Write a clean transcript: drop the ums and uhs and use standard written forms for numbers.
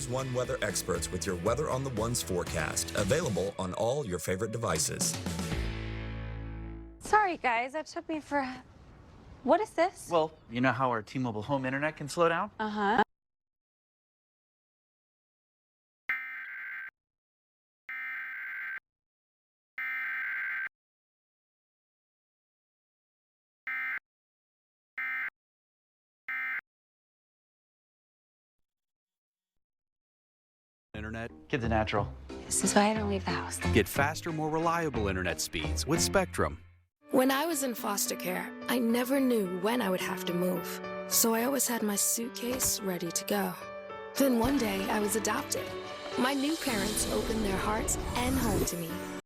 One's One weather experts with your Weather on the One's forecast, available on all your favorite devices. Sorry, guys, that took me for... What is this? Well, you know how our T-Mobile home internet can slow down? Uh-huh. Internet. Kids are natural. This is why I don't leave the house. Get faster, more reliable internet speeds with Spectrum. When I was in foster care, I never knew when I would have to move. So I always had my suitcase ready to go. Then one day I was adopted. My new parents opened their hearts and home to me